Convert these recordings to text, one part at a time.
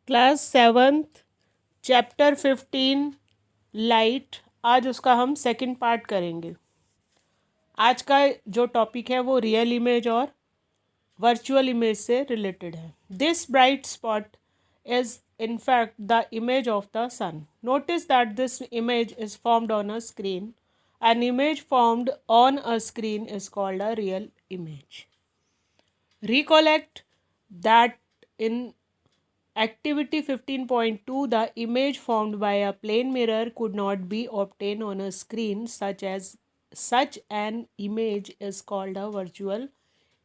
Class 7th chapter 15 light. आज उसका हम सेकंड पार्ट करेंगे। आज का जो टॉपिक है वो रियल इमेज और वर्चुअल इमेज से रिलेटेड है। This bright spot is in fact the image of the sun. Notice that this image is formed on a screen. An image formed on a screen is called a real image. Recollect that in Activity 15.2, the image formed by a plane mirror could not be obtained on a screen. Such an image is called a virtual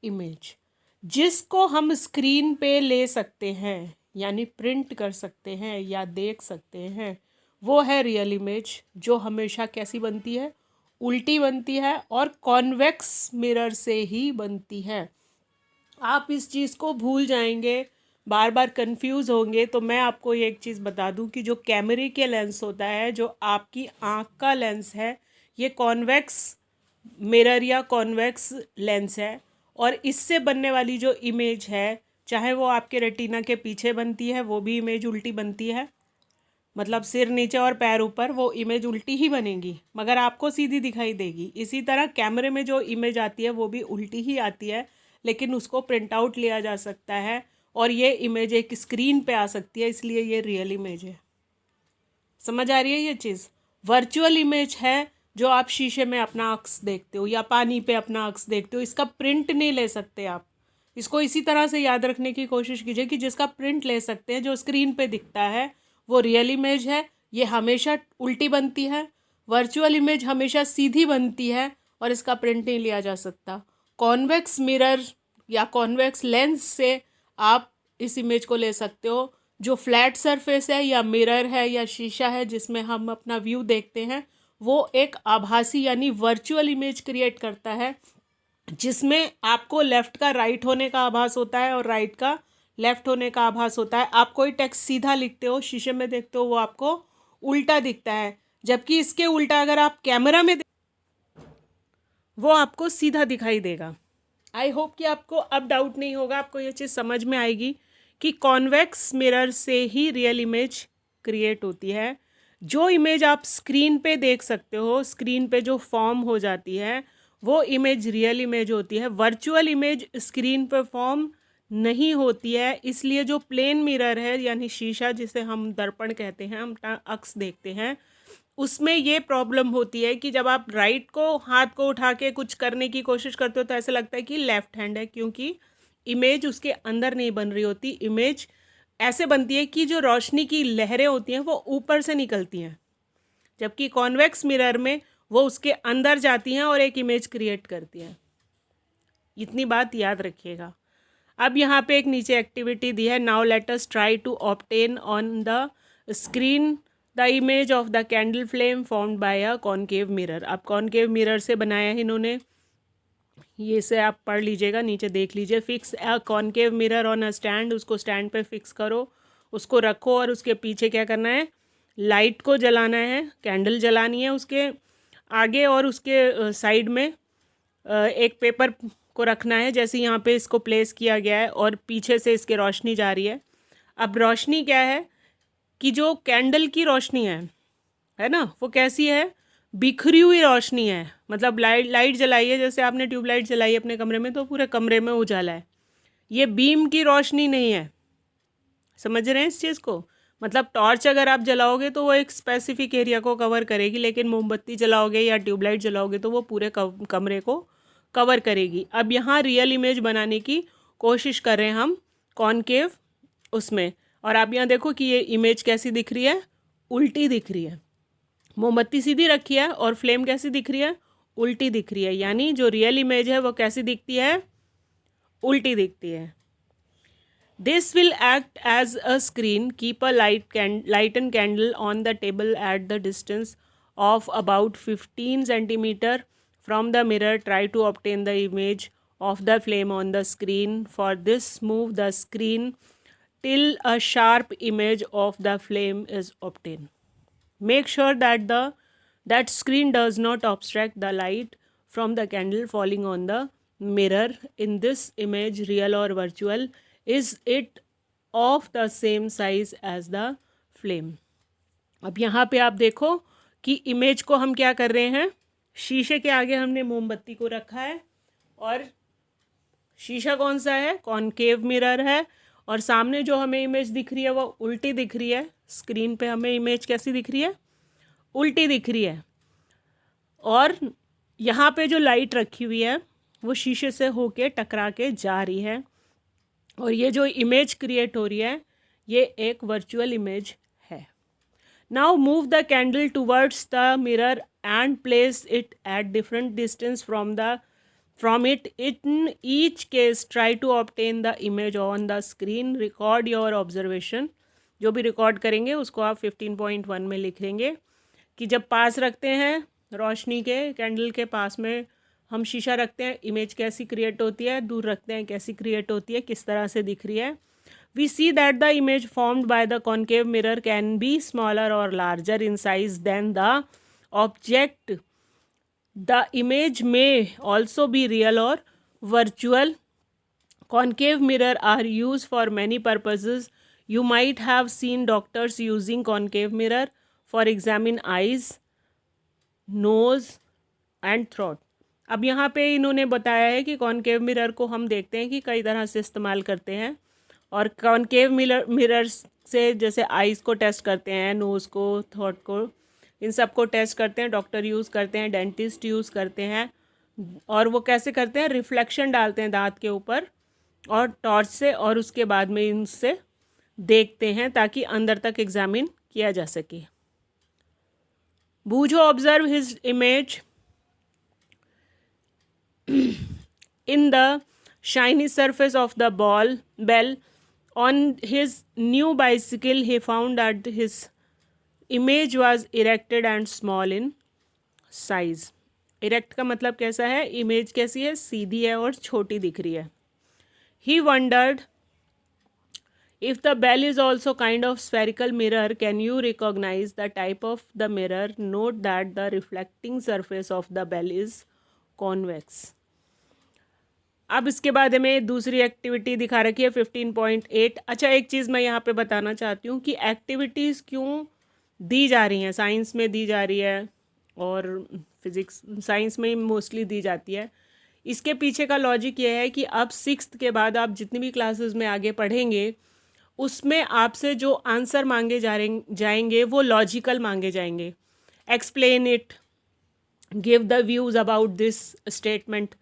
image. जिसको हम screen पे ले सकते हैं यानी print कर सकते हैं या देख सकते हैं वो है रियल इमेज, जो हमेशा कैसी बनती है, उल्टी बनती है और कॉन्वेक्स मिरर से ही बनती है। आप इस चीज़ को भूल जाएंगे, बार बार कंफ्यूज होंगे, तो मैं आपको ये एक चीज़ बता दूं कि जो कैमरे के लेंस होता है, जो आपकी आँख का लेंस है, ये कॉन्वेक्स मिरर या कॉन्वेक्स लेंस है। और इससे बनने वाली जो इमेज है, चाहे वो आपके रेटिना के पीछे बनती है, वो भी इमेज उल्टी बनती है, मतलब सिर नीचे और पैर ऊपर, वो इमेज उल्टी ही बनेगी मगर आपको सीधी दिखाई देगी। इसी तरह कैमरे में जो इमेज आती है वो भी उल्टी ही आती है, लेकिन उसको प्रिंट आउट लिया जा सकता है और ये इमेज एक स्क्रीन पे आ सकती है, इसलिए ये रियल इमेज है। समझ आ रही है ये चीज़? वर्चुअल इमेज है जो आप शीशे में अपना अक्स देखते हो या पानी पे अपना अक्स देखते हो, इसका प्रिंट नहीं ले सकते आप। इसको इसी तरह से याद रखने की कोशिश कीजिए कि जिसका प्रिंट ले सकते हैं, जो स्क्रीन पे दिखता है, वो रियल इमेज है। ये हमेशा उल्टी बनती है। वर्चुअल इमेज हमेशा सीधी बनती है और इसका प्रिंट नहीं लिया जा सकता। कॉन्वेक्स मिरर या कॉन्वेक्स लेंस से आप इस इमेज को ले सकते हो। जो फ्लैट सरफेस है या मिरर है या शीशा है जिसमें हम अपना व्यू देखते हैं, वो एक आभासी यानी वर्चुअल इमेज क्रिएट करता है, जिसमें आपको लेफ़्ट का राइट होने का आभास होता है और राइट का लेफ़्ट होने का आभास होता है। आप कोई टेक्स्ट सीधा लिखते हो, शीशे में देखते हो, वो आपको उल्टा दिखता है, जबकि इसके उल्टा अगर आप कैमरा में वो आपको सीधा दिखाई देगा। आई होप कि आपको अब डाउट नहीं होगा, आपको ये चीज़ समझ में आएगी कि कॉन्वेक्स मिरर से ही रियल इमेज क्रिएट होती है। जो इमेज आप स्क्रीन पे देख सकते हो, स्क्रीन पे जो फॉर्म हो जाती है, वो इमेज रियल इमेज होती है। वर्चुअल इमेज स्क्रीन पे फॉर्म नहीं होती है, इसलिए जो प्लेन मिरर है यानी शीशा, जिसे हम दर्पण कहते हैं, हम अक्स देखते हैं, उसमें ये प्रॉब्लम होती है कि जब आप राइट को हाथ को उठा के कुछ करने की कोशिश करते हो तो ऐसा लगता है कि लेफ़्ट हैंड है, क्योंकि इमेज उसके अंदर नहीं बन रही होती। इमेज ऐसे बनती है कि जो रोशनी की लहरें होती हैं वो ऊपर से निकलती हैं, जबकि कॉन्वेक्स मिरर में वो उसके अंदर जाती हैं और एक इमेज क्रिएट करती हैं। इतनी बात याद रखिएगा। अब यहाँ पे एक नीचे एक्टिविटी दी है। Now let us try to obtain on the screen the image of the candle flame formed by a concave mirror. अब कॉनकेव मिरर से बनाया है इन्होंने, ये से आप पढ़ लीजिएगा, नीचे देख लीजिए। Fix a concave mirror on a stand, उसको स्टैंड पे फिक्स करो, उसको रखो और उसके पीछे क्या करना है, लाइट को जलाना है, कैंडल जलानी है उसके आगे, और उसके साइड में एक पेपर को रखना है, जैसे यहाँ पे इसको प्लेस किया गया है, और पीछे से इसके रोशनी जा रही है। अब रोशनी क्या है कि जो कैंडल की रोशनी है ना, वो कैसी है, बिखरी हुई रोशनी है। मतलब लाइट जलाई है, जैसे आपने ट्यूबलाइट जलाई अपने कमरे में तो पूरे कमरे में उजाला है। ये बीम की रोशनी नहीं है। समझ रहे हैं इस चीज़ को? मतलब टॉर्च अगर आप जलाओगे तो वो एक स्पेसिफिक एरिया को कवर करेगी, लेकिन मोमबत्ती जलाओगे या ट्यूबलाइट जलाओगे तो वो पूरे कमरे को कवर करेगी। अब यहाँ रियल इमेज बनाने की कोशिश कर रहे हैं हम कॉनकेव उसमें, और आप यहाँ देखो कि ये इमेज कैसी दिख रही है, उल्टी दिख रही है। मोमबत्ती सीधी रखी है और फ्लेम कैसी दिख रही है, उल्टी दिख रही है। यानी जो रियल इमेज है वो कैसी दिखती है, उल्टी दिखती है। This will act as a screen. Keep a lightened candle on the table at the distance of about 15 centimeter from the mirror. Try to obtain the image of the flame on the screen. For this, move the screen till a sharp image of the flame is obtained. Make sure that screen does not obstruct the light from the candle falling on the mirror. In this image, real or virtual, is it of the same size as the flame. अब यहाँ पे आप देखो कि image को हम क्या कर रहे हैं, शीशे के आगे हमने मोमबत्ती को रखा है और शीशा कौन सा है, कॉनकेव मिरर है, और सामने जो हमें इमेज दिख रही है वो उल्टी दिख रही है। स्क्रीन पे हमें इमेज कैसी दिख रही है, उल्टी दिख रही है। और यहाँ पे जो लाइट रखी हुई है वो शीशे से होके टकरा के जा रही है, और ये जो इमेज क्रिएट हो रही है ये एक वर्चुअल इमेज है। Now move the candle towards the mirror and place it at different distance from it. In each case try to obtain the image on the screen. Record your observation. जो भी record करेंगे उसको आप 15.1 में लिखेंगे कि जब पास रखते हैं रोशनी के, कैंडल के पास में हम शीशा रखते हैं, इमेज कैसी क्रिएट होती है, दूर रखते हैं कैसी क्रिएट होती है, किस तरह से दिख रही है। We see that the image formed by the concave mirror can be smaller or larger in size than the object. The image may also be real or virtual. Concave mirror are used for many purposes. You might have seen doctors using concave mirror for examine eyes, nose and throat. अब यहाँ पे इन्होंने बताया है कि concave mirror को हम देखते हैं कि कई तरह से इस्तेमाल करते हैं, और कॉनकेव मिरर से जैसे आइज़ को टेस्ट करते हैं, नोज़ को, थ्रोट को, इन सब को टेस्ट करते हैं, डॉक्टर यूज़ करते हैं, डेंटिस्ट यूज़ करते हैं। और वो कैसे करते हैं, रिफ्लेक्शन डालते हैं दांत के ऊपर और टॉर्च से, और उसके बाद में इनसे देखते हैं ताकि अंदर तक एग्जामिन किया जा सके। बूझो observe his image in the shiny surface of the bell on his new bicycle. He found that his image was erected and small in size. erect का मतलब कैसा है, इमेज कैसी है, सीधी है और छोटी दिख रही है। He wondered if the bell is also kind of spherical mirror. Can you recognize the type of the mirror? Note that the reflecting surface of the bell is convex. अब इसके बाद हमें दूसरी एक्टिविटी दिखा रखी है 15.8। अच्छा, एक चीज़ मैं यहाँ पे बताना चाहती हूँ कि एक्टिविटीज़ क्यों दी जा रही हैं, साइंस में दी जा रही है और फिज़िक्स साइंस में मोस्टली दी जाती है। इसके पीछे का लॉजिक ये है कि अब 6th के बाद आप जितनी भी क्लासेस में आगे पढ़ेंगे उसमें आपसे जो आंसर मांगे जाएंगे वो लॉजिकल मांगे जाएंगे। Explain it, give the views about this statement.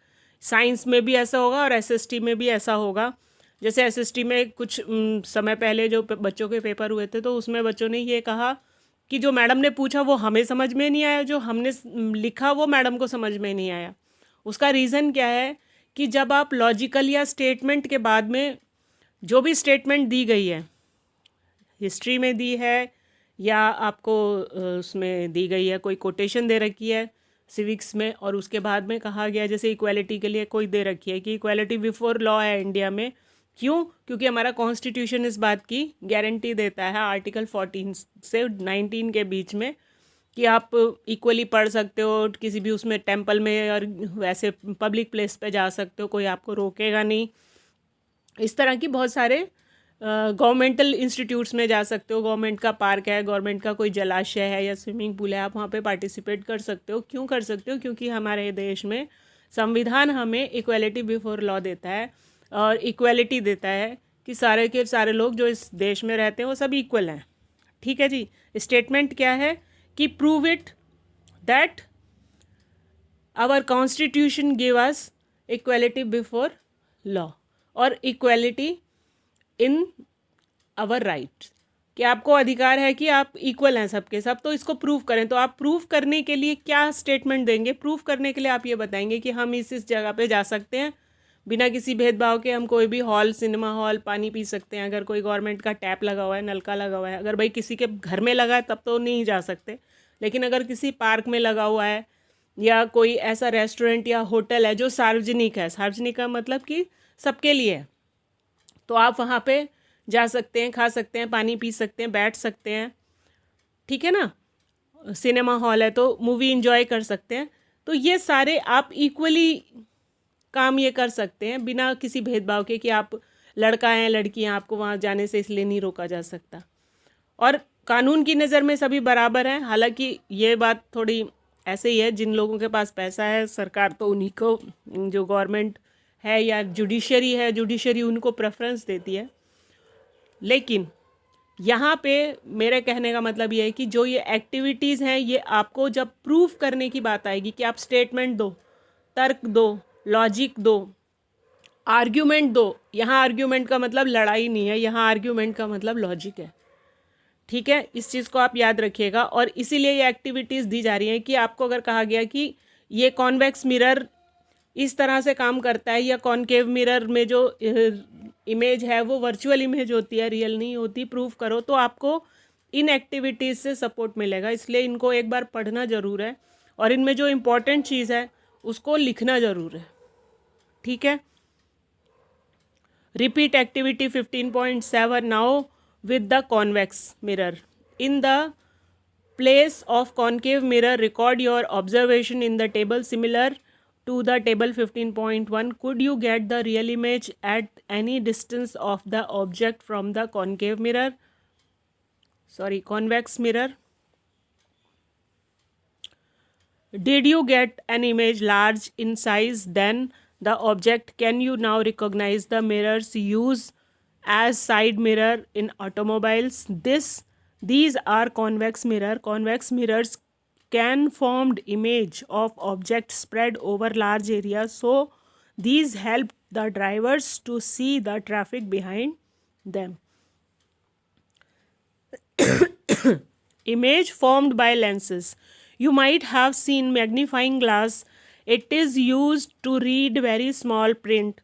Science में भी ऐसा होगा और एसएसटी में भी ऐसा होगा। जैसे एसएसटी में कुछ समय पहले जो बच्चों के पेपर हुए थे तो उसमें बच्चों ने ये कहा कि जो मैडम ने पूछा वो हमें समझ में नहीं आया, जो हमने लिखा वो मैडम को समझ में नहीं आया। उसका रीज़न क्या है कि जब आप लॉजिकल या स्टेटमेंट के बाद में जो भी स्टेटमेंट दी गई है, हिस्ट्री में दी है या आपको उसमें दी गई है, कोई कोटेशन दे रखी है सिविक्स में, और उसके बाद में कहा गया जैसे इक्वालिटी के लिए कोई दे रखी है कि इक्वालिटी बिफोर लॉ है इंडिया में। क्यों? क्योंकि हमारा कॉन्स्टिट्यूशन इस बात की गारंटी देता है आर्टिकल 14 से 19 के बीच में कि आप इक्वली पढ़ सकते हो, किसी भी उसमें टेंपल में और वैसे पब्लिक प्लेस पे जा सकते हो, कोई आपको रोकेगा नहीं। इस तरह की बहुत सारे गवर्नमेंटल इंस्टीट्यूट्स में जा सकते हो, गवर्नमेंट का पार्क है, गवर्नमेंट का कोई जलाशय है या स्विमिंग पूल है, आप वहाँ पे पार्टिसिपेट कर सकते हो। क्यों कर सकते हो? क्योंकि हमारे देश में संविधान हमें इक्वलिटी बिफोर लॉ देता है और इक्वलिटी देता है कि सारे के सारे लोग जो इस देश में रहते हैं वो सब इक्वल हैं। ठीक है जी। स्टेटमेंट क्या है कि prove it that our constitution give us equality before law और इक्वलिटी इन आवर राइट्स, कि आपको अधिकार है कि आप इक्वल हैं सबके सब। तो इसको प्रूव करें, तो आप प्रूव करने के लिए क्या स्टेटमेंट देंगे? प्रूव करने के लिए आप ये बताएंगे कि हम इस जगह पे जा सकते हैं बिना किसी भेदभाव के। हम कोई भी हॉल, सिनेमा हॉल, पानी पी सकते हैं। अगर कोई गवर्नमेंट का टैप लगा हुआ है, नलका लगा हुआ है, अगर भाई किसी के घर में लगा है तब तो नहीं जा सकते, लेकिन अगर किसी पार्क में लगा हुआ है या कोई ऐसा रेस्टोरेंट या होटल है जो सार्वजनिक है, सार्वजनिक का मतलब कि सबके लिए है, तो आप वहाँ पे जा सकते हैं, खा सकते हैं, पानी पी सकते हैं, बैठ सकते हैं। ठीक है ना। सिनेमा हॉल है तो मूवी एंजॉय कर सकते हैं। तो ये सारे आप इक्वली काम ये कर सकते हैं बिना किसी भेदभाव के कि आप लड़का है लड़की हैं, आपको वहाँ जाने से इसलिए नहीं रोका जा सकता। और कानून की नज़र में सभी बराबर हैं। हालांकि ये बात थोड़ी ऐसे ही है, जिन लोगों के पास पैसा है, सरकार तो उन्हीं को, जो गवर्नमेंट है या जुडिशरी है, जुडिशरी उनको प्रेफरेंस देती है। लेकिन यहाँ पे मेरे कहने का मतलब ये है कि जो ये एक्टिविटीज़ हैं, ये आपको जब प्रूफ करने की बात आएगी कि आप स्टेटमेंट दो, तर्क दो, लॉजिक दो, आर्ग्यूमेंट दो। यहाँ आर्ग्यूमेंट का मतलब लड़ाई नहीं है, यहाँ आर्ग्यूमेंट का मतलब लॉजिक है। ठीक है, इस चीज़ को आप याद रखिएगा। और इसीलिए ये एक्टिविटीज़ दी जा रही हैं कि आपको अगर कहा गया कि ये कॉन्वेक्स मिरर इस तरह से काम करता है, या कॉनकेव मिरर में जो इमेज है वो वर्चुअल इमेज होती है, रियल नहीं होती, प्रूफ करो, तो आपको इन एक्टिविटीज़ से सपोर्ट मिलेगा। इसलिए इनको एक बार पढ़ना ज़रूर है, और इनमें जो इम्पोर्टेंट चीज़ है उसको लिखना ज़रूर है। ठीक है, repeat activity 15.7 now with the convex mirror. In the place of concave mirror, record your observation in the table similar to the table 15.1. Could you get the real image at any distance of the object from the concave mirror? Sorry, convex mirror. Did you get an image large in size than the object? Can you now recognize the mirror's use as side mirror in automobiles? These are convex mirror. Convex mirrors can formed image of objects spread over large areas, so these help the drivers to see the traffic behind them. Image formed by lenses. You might have seen magnifying glass. It is used to read very small print.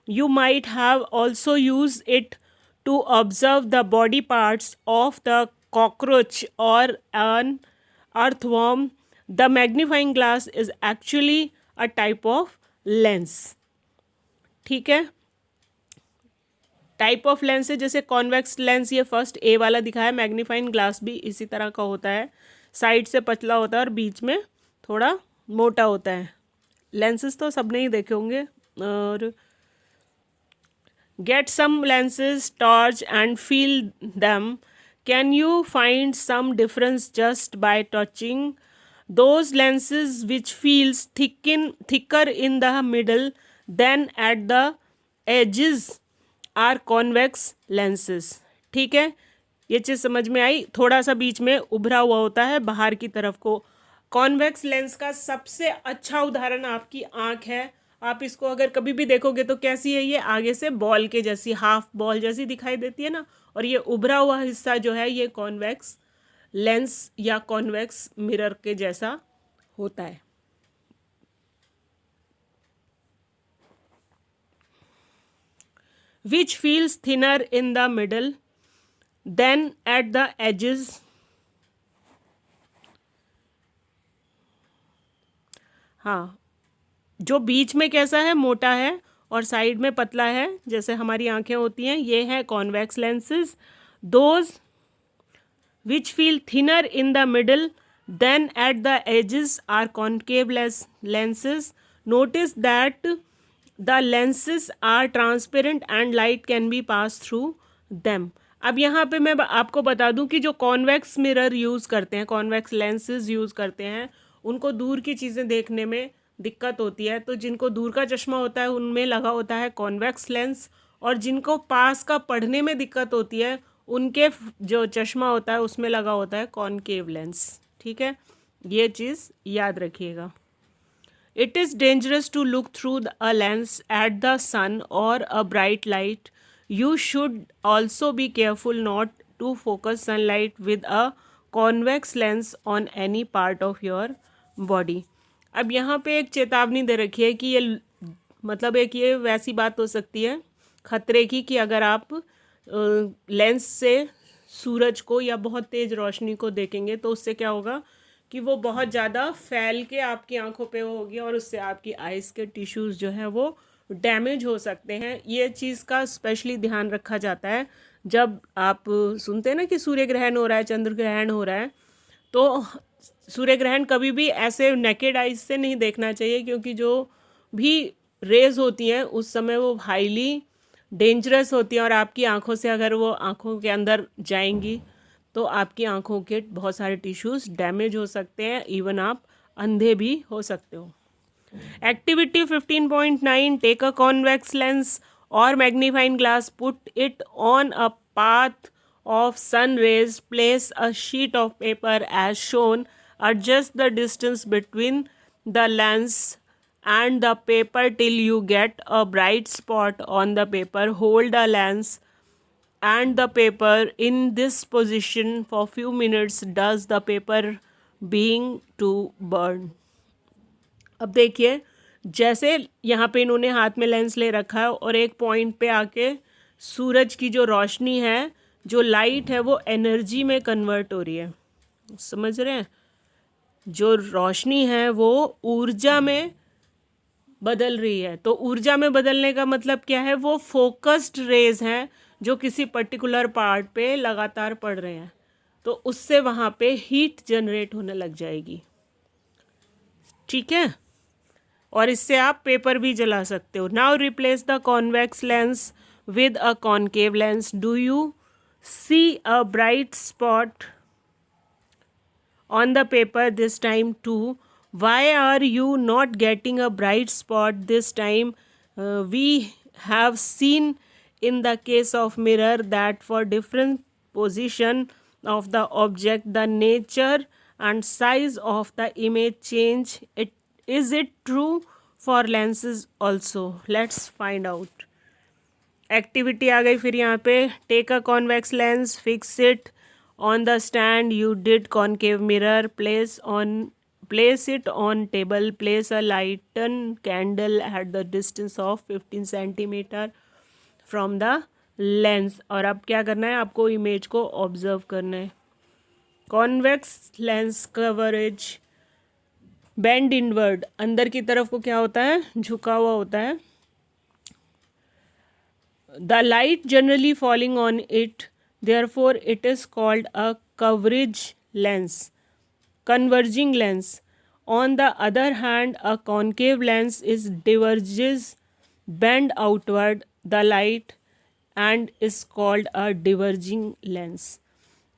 You might have also used it to observe the body parts of the cockroach or an earthworm. The magnifying glass is actually a type of lens. ठीक है, type of lens है, जैसे convex lens ये first A वाला दिखा है, magnifying glass भी इसी तरह का होता है, साइड से पतला होता है और बीच में थोड़ा मोटा होता है। लेंसेज तो सबने ही देखे होंगे। और get some lenses, torch and feel them. Can you find some difference just by touching? Those lenses which feels thicker in the middle than at the edges are convex lenses. ठीक है, ये चीज़ समझ में आई। थोड़ा सा बीच में उभरा हुआ होता है बाहर की तरफ को। कॉन्वेक्स लेंस का सबसे अच्छा उदाहरण आपकी आँख है। आप इसको अगर कभी भी देखोगे तो कैसी है, ये आगे से बॉल के जैसी, हाफ बॉल जैसी दिखाई देती है ना, और ये उभरा हुआ हिस्सा जो है ये कॉन्वेक्स लेंस या कॉन्वेक्स मिरर के जैसा होता है। Which feels thinner in the middle than at the edges. हाँ, जो बीच में कैसा है, मोटा है, और साइड में पतला है, जैसे हमारी आंखें होती हैं, ये है convex lenses. Those which feel thinner in the middle than at the edges are concave lenses. Notice that the lenses are transparent and light can be pass through them. अब यहाँ पे मैं आपको बता दूँ कि जो कॉन्वेक्स मिरर यूज़ करते हैं, कॉन्वेक्स लेंसेज यूज़ करते हैं, उनको दूर की चीज़ें देखने में दिक्कत होती है, तो जिनको दूर का चश्मा होता है उनमें लगा होता है कॉन्वेक्स लेंस, और जिनको पास का पढ़ने में दिक्कत होती है उनके जो चश्मा होता है उसमें लगा होता है कॉनकेव लेंस. ठीक है, ये चीज़ याद रखिएगा. It is dangerous to look through a lens at the sun और a bright light. You should also be careful not to focus sunlight with a convex lens on any part of your body. अब यहाँ पे एक चेतावनी दे रखी है कि ये मतलब एक ये वैसी बात हो सकती है खतरे की कि अगर आप लेंस से सूरज को या बहुत तेज़ रोशनी को देखेंगे तो उससे क्या होगा कि वो बहुत ज़्यादा फैल के आपकी आंखों पे होगी और उससे आपकी आइज़ के टिश्यूज़ जो है वो डैमेज हो सकते हैं. ये चीज़ का स्पेशली ध्यान रखा जाता है जब आप सुनते हैं ना कि सूर्य ग्रहण हो रहा है, चंद्र ग्रहण हो रहा है. तो सूर्य ग्रहण कभी भी ऐसे नेकेड आइज से नहीं देखना चाहिए, क्योंकि जो भी रेज होती हैं उस समय वो हाईली डेंजरस होती हैं और आपकी आंखों से अगर वो आंखों के अंदर जाएंगी तो आपकी आंखों के बहुत सारे टिश्यूज़ डैमेज हो सकते हैं, इवन आप अंधे भी हो सकते हो। Activity 15.9, take a convex lens और magnifying glass, put it on a path of sun rays, place a sheet of paper as shown, adjust the distance between the lens and the paper till you get a bright spot on the paper. Hold the lens and the paper in this position for few minutes. Does the paper being to burn? अब देखिए, जैसे यहाँ पे इन्होंने हाथ में lens ले रखा है और एक पॉइंट पे आके सूरज की जो रोशनी है, जो लाइट है, वो एनर्जी में कन्वर्ट हो रही है। समझ रहे हैं? जो रोशनी है वो ऊर्जा में बदल रही है। तो ऊर्जा में बदलने का मतलब क्या है? वो फोकस्ड रेज हैं जो किसी पर्टिकुलर पार्ट पे लगातार पड़ रहे हैं, तो उससे वहाँ पे हीट जनरेट होने लग जाएगी। ठीक है, और इससे आप पेपर भी जला सकते हो। Now replace the convex lens with a concave lens. Do you see a bright spot on the paper this time too? Why are you not getting a bright spot this time? We have seen in the case of mirror that for different position of the object, the nature and size of the image change. Is it true for lenses also? Let's find out. Activity आ गई फिर यहाँ पे, take a convex lens, fix it on the stand, you did concave mirror, place it on table, place a lighted candle at the distance of 15 centimetre from the lens. और अब क्या करना है? आपको इमेज को ऑब्जर्व करना है। Convex lens coverage bend inward, अंदर की तरफ को क्या होता है? झुका हुआ होता है। The light generally falling on it, therefore it is called a converging lens. On the other hand, a concave lens is diverges bend outward the light and is called a diverging lens.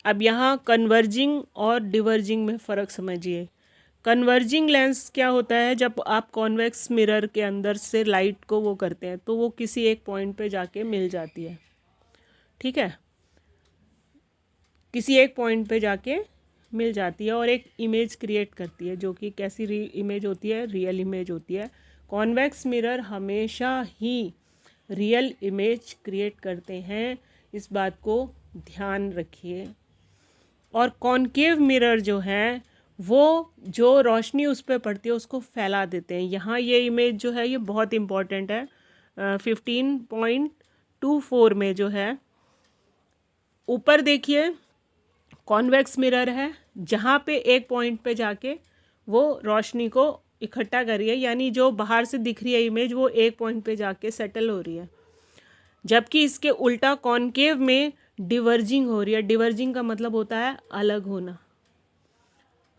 अब यहाँ converging और डिवर्जिंग में फ़र्क समझिए। Converging lens क्या होता है? जब आप कॉन्वेक्स मिरर के अंदर से लाइट को वो करते हैं तो वो किसी एक पॉइंट पे जाके मिल जाती है। ठीक है, किसी एक पॉइंट पे जाके मिल जाती है और एक इमेज क्रिएट करती है, जो कि कैसी इमेज होती है? रियल इमेज होती है। कॉन्वेक्स मिरर हमेशा ही रियल इमेज क्रिएट करते हैं, इस बात को ध्यान रखिए। और कॉनकेव मिरर जो है वो जो रोशनी उस पर पड़ती है उसको फैला देते हैं। यहाँ ये इमेज जो है ये बहुत इम्पॉर्टेंट है। 15.24 में जो है ऊपर देखिए कॉन्वेक्स मिरर है, जहाँ पे एक पॉइंट पे जाके वो रोशनी को इकट्ठा कर रही है, यानी जो बाहर से दिख रही है इमेज वो एक पॉइंट पे जाके सेटल हो रही है। जबकि इसके उल्टा कॉनकेव में डिवर्जिंग हो रही है। डिवर्जिंग का मतलब होता है अलग होना,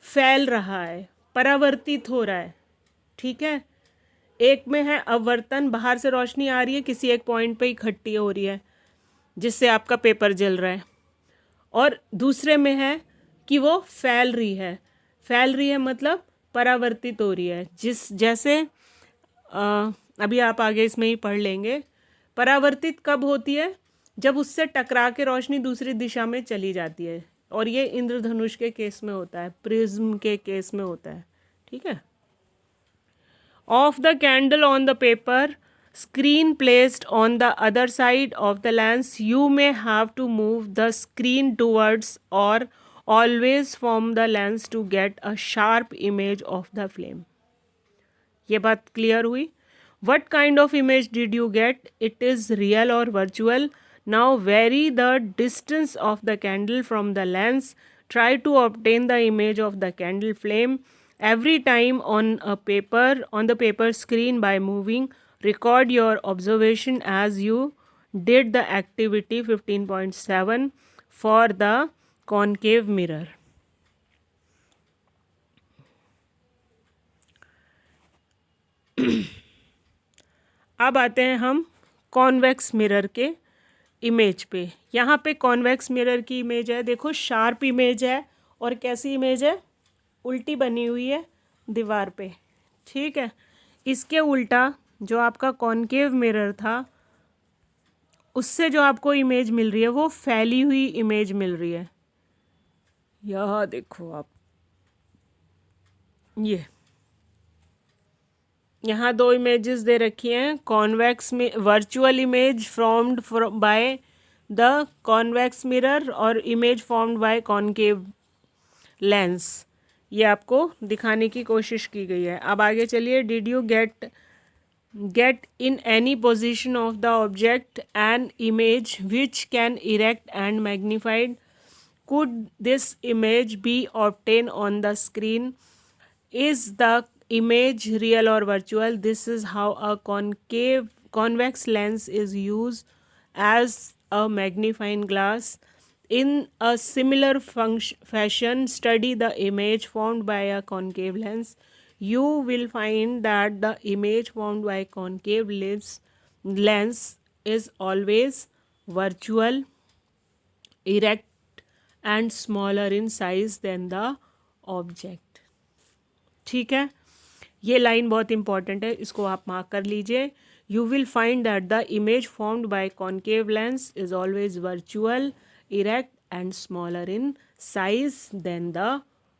फैल रहा है, परावर्तित हो रहा है। ठीक है, एक में है अवर्तन, बाहर से रोशनी आ रही है, किसी एक पॉइंट पे इकट्ठी हो रही है जिससे आपका पेपर जल रहा है। और दूसरे में है कि वो फैल रही है। फैल रही है मतलब परावर्तित हो रही है। जैसे अभी आप आगे इसमें ही पढ़ लेंगे। परावर्तित कब होती है? जब उससे टकरा के रोशनी दूसरी दिशा में चली जाती है, और ये इंद्रधनुष के केस में होता है, प्रिज्म के केस में होता है। ठीक है। Of the candle on the paper, screen placed on the other side of the lens, you may have to move the screen towards or always from the lens to get a sharp image of the flame. ये बात clear हुई? What kind of image did you get? It is real or virtual? Now vary the distance of the candle from the lens. Try to obtain the image of the candle flame every time on the paper screen by moving. Record your observation as you did the activity 15.7 for the concave mirror. अब आते हैं हम convex mirror के image पे। यहाँ पे convex mirror की image है, देखो शार्प इमेज है और कैसी इमेज है, उल्टी बनी हुई है दीवार पे, ठीक है। इसके उल्टा जो आपका कॉनकेव मिरर था उससे जो आपको इमेज मिल रही है वो फैली हुई इमेज मिल रही है। यह देखो आप, ये यहाँ दो इमेजेस दे रखी हैं, कॉन्वेक्स में virtual image formed by the convex mirror और image formed by concave lens, ये आपको दिखाने की कोशिश की गई है। अब आगे चलिए, did you get in any position of the object an image which can erect and magnified. Could this image be obtained on the screen? Is the image real or virtual? This is how a convex lens is used as a magnifying glass. In a similar fashion, study the image formed by a concave lens. You will find that the image formed by concave lens is always virtual, erect and smaller in size than the object. ठीक है, ये line बहुत important है, इसको आप mark कर लीजिए। You will find that the image formed by concave lens is always virtual, erect and smaller in size than the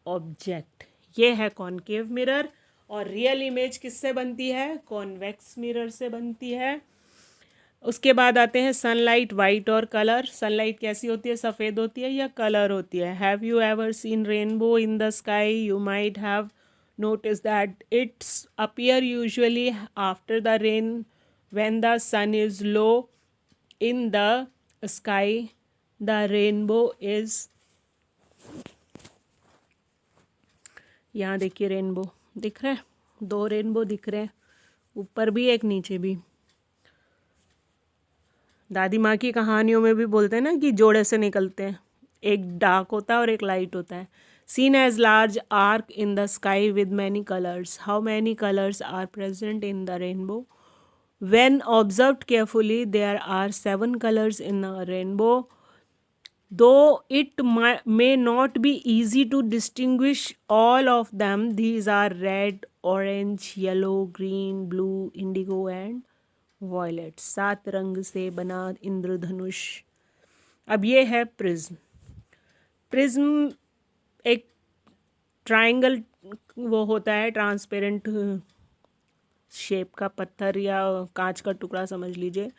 object. ये है कॉनकेव मिरर। और रियल इमेज किससे बनती है, कॉन्वेक्स मिरर से बनती है। उसके बाद आते हैं सनलाइट, वाइट और कलर। सनलाइट कैसी होती है, सफ़ेद होती है या कलर होती है। Have you ever seen rainbow in the sky? You might have notice that it's appear usually after the rain when the sun is low in the sky. The rainbow is, यहाँ देखिए rainbow दिख रहा है, दो rainbow दिख रहे हैं, ऊपर भी एक नीचे भी। दादी माँ की कहानियों में भी बोलते हैं ना कि जोड़े से निकलते हैं, एक डार्क होता है और एक लाइट होता है। Seen as large arc in the sky with many colors. How many colors are present in the rainbow? When observed carefully, there are 7 colors in a rainbow. Though it may not be easy to distinguish all of them, these are red, orange, yellow, green, blue, indigo and violet. 7 रंग से बना इंद्रधनुष। अब ये है prism. Prism एक triangle वो होता है, ट्रांसपेरेंट शेप का पत्थर या कांच का टुकड़ा समझ लीजिए।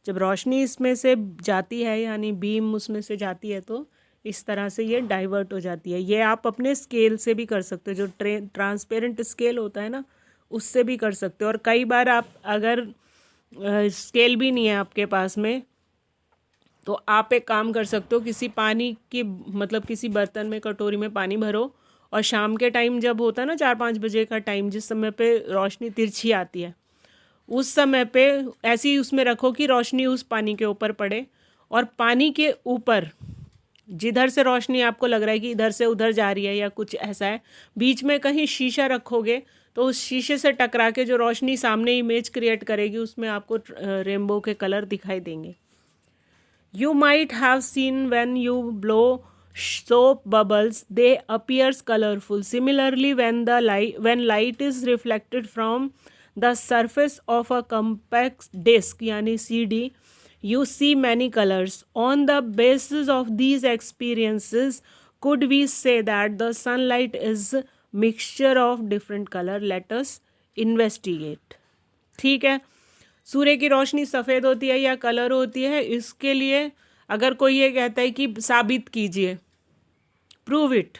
जब रोशनी इसमें से जाती है, यानी बीम उसमें से जाती है, तो इस तरह से ये डाइवर्ट हो जाती है। ये आप अपने स्केल से भी कर सकते हो, जो ट्रांसपेरेंट स्केल होता है ना, उससे भी कर सकते हो। और कई बार आप अगर स्केल भी नहीं है आपके पास में, तो आप एक काम कर सकते हो, किसी पानी की मतलब किसी बर्तन में, कटोरी में पानी भरो और शाम के टाइम जब होता है ना 4-5 बजे का टाइम, जिस समय पे रोशनी तिरछी आती है, उस समय पे ऐसे ही उसमें रखो कि रोशनी उस पानी के ऊपर पड़े, और पानी के ऊपर जिधर से रोशनी आपको लग रहा है कि इधर से उधर जा रही है या कुछ ऐसा है, बीच में कहीं शीशा रखोगे तो उस शीशे से टकरा के जो रोशनी सामने इमेज क्रिएट करेगी, उसमें आपको रेनबो के कलर दिखाई देंगे। You might have seen when you blow soap bubbles, they appears colorful. Similarly, when light is reflected from the surface of a compact disc, यानी CD, you see many colors. On the basis of these experiences, could we say that the sunlight is mixture of different color? Let us investigate. ठीक है, सूर्य की रोशनी सफ़ेद होती है या colour होती है, इसके लिए अगर कोई ये कहता है कि साबित कीजिए, प्रूव इट,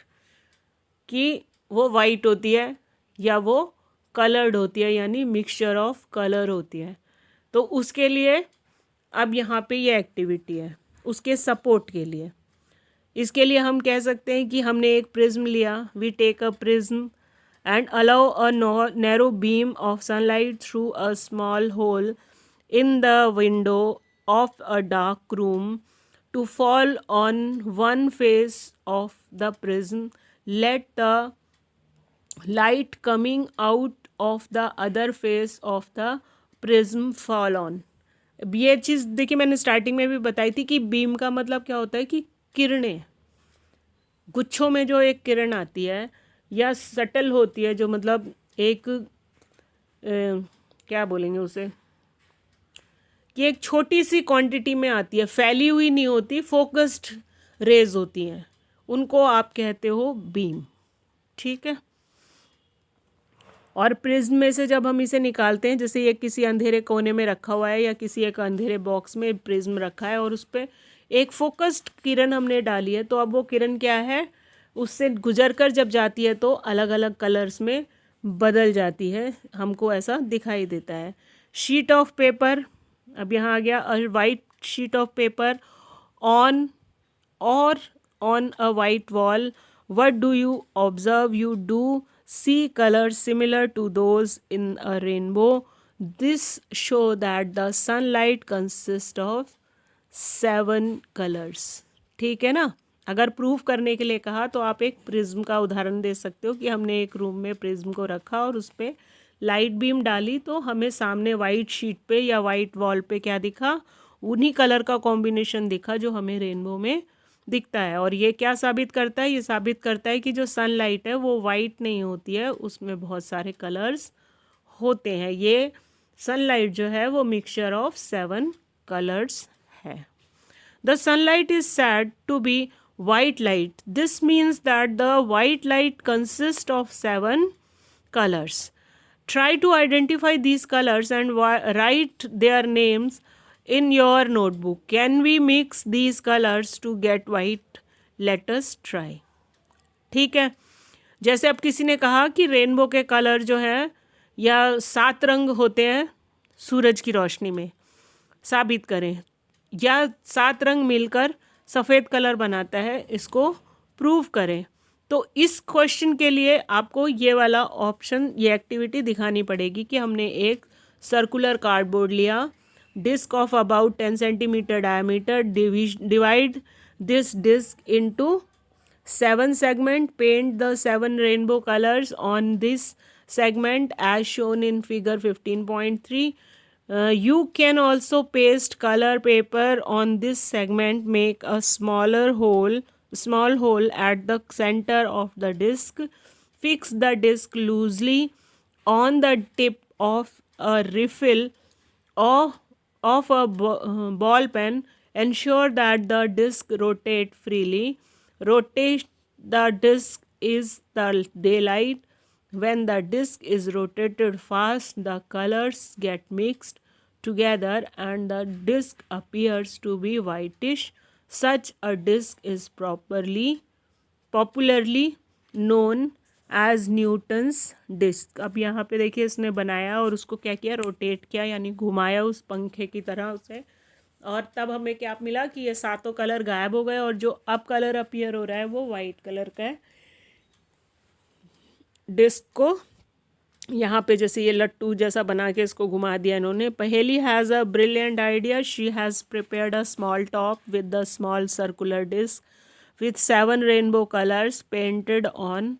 कि वो वाइट होती है या वो कलर्ड होती है, यानी मिक्सचर ऑफ कलर होती है, तो उसके लिए अब यहाँ पे ये एक्टिविटी है उसके सपोर्ट के लिए। इसके लिए हम कह सकते हैं कि हमने एक प्रिज्म लिया, we take a prism and allow a narrow beam of sunlight through a small hole in the window of a dark room to fall on one face of the prism. Let the light coming out of the other face of the prism fall on. ये चीज़ देखिए मैंने starting में भी बताई थी कि beam का मतलब क्या होता है कि किरणें, गुच्छों में जो एक किरण आती है या सटल होती है, जो मतलब एक क्या बोलेंगे उसे, कि एक छोटी सी क्वांटिटी में आती है, फैली हुई नहीं होती, फोकस्ड रेज होती हैं, उनको आप कहते हो बीम। ठीक है। और प्रिज्म में से जब हम इसे निकालते हैं, जैसे ये किसी अंधेरे कोने में रखा हुआ है या किसी एक अंधेरे बॉक्स में प्रिज्म रखा है और उस पर एक फोकस्ड किरण हमने डाली है, तो अब वो किरण क्या है, उससे गुजर कर जब जाती है तो अलग अलग कलर्स में बदल जाती है, हमको ऐसा दिखाई देता है। शीट ऑफ पेपर, अब यहाँ आ गया, अ white sheet of paper on or on a white wall, what do you observe? You do see colors similar to those in a rainbow. This show that the sunlight consists of 7 colors. ठीक है ना। अगर proof करने के लिए कहा तो आप एक प्रिज्म का उदाहरण दे सकते हो कि हमने एक रूम में प्रिज्म को रखा और उस पर लाइट बीम डाली, तो हमें सामने वाइट शीट पे या वाइट वॉल पे क्या दिखा, उन्हीं कलर का कॉम्बिनेशन दिखा जो हमें रेनबो में दिखता है। और ये क्या साबित करता है, ये साबित करता है कि जो सनलाइट है वो वाइट नहीं होती है, उसमें बहुत सारे कलर्स होते हैं। ये सनलाइट जो है वो मिक्सचर ऑफ 7 कलर्स है। The sunlight is said to be white light. This means that the white light consists of 7 colors. Try to identify these colors and write their names in your notebook. Can we mix these colors to get white? Let us try. ठीक है। जैसे अब किसी ने कहा कि rainbow के colour जो हैं या 7 रंग होते हैं सूरज की रोशनी में, साबित करें, या 7 रंग मिलकर सफ़ेद कलर बनाता है, इसको प्रूव करें। तो इस क्वेश्चन के लिए आपको ये वाला ऑप्शन, ये एक्टिविटी दिखानी पड़ेगी कि हमने एक सर्कुलर कार्डबोर्ड लिया, disc of about 10 centimetre diameter, divide this disc into 7 segment, paint the 7 rainbow colors on this segment as shown in figure 15.3. You can also paste color paper on this segment, make a small hole at the center of the disc, fix the disc loosely on the tip of a refill of a ball pen. Ensure that the disc rotate freely. Rotate the disc is the daylight. When the disc is rotated fast, the colors get mixed together and the disc appears to be whitish. Such a disc is popularly known as Newton's disc. अब यहाँ पे देखिए इसने बनाया और उसको क्या किया, रोटेट किया, यानी घुमाया उस पंखे की तरह उसे, और तब हमें क्या मिला कि ये 7 कलर गायब हो गए और जो अब कलर अपीयर हो रहा है वो वाइट कलर का है। डिस्क को यहाँ पे जैसे ये लट्टू जैसा बना के इसको घुमा दिया इन्होंने। Paheli has a brilliant idea. She has prepared a small top with the small circular disc with 7 rainbow colors painted on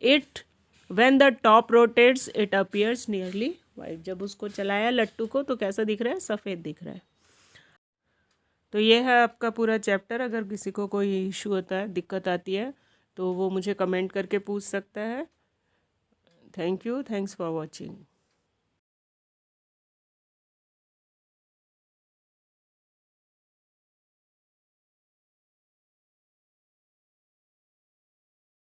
it. When the top rotates, it appears nearly white. जब उसको चलाया लट्टू को तो कैसा दिख रहा है, सफ़ेद दिख रहा है। तो ये है आपका पूरा चैप्टर। अगर किसी को कोई इशू होता है, दिक्कत आती है, तो वो मुझे कमेंट करके पूछ सकता है। Thank you, thanks for watching.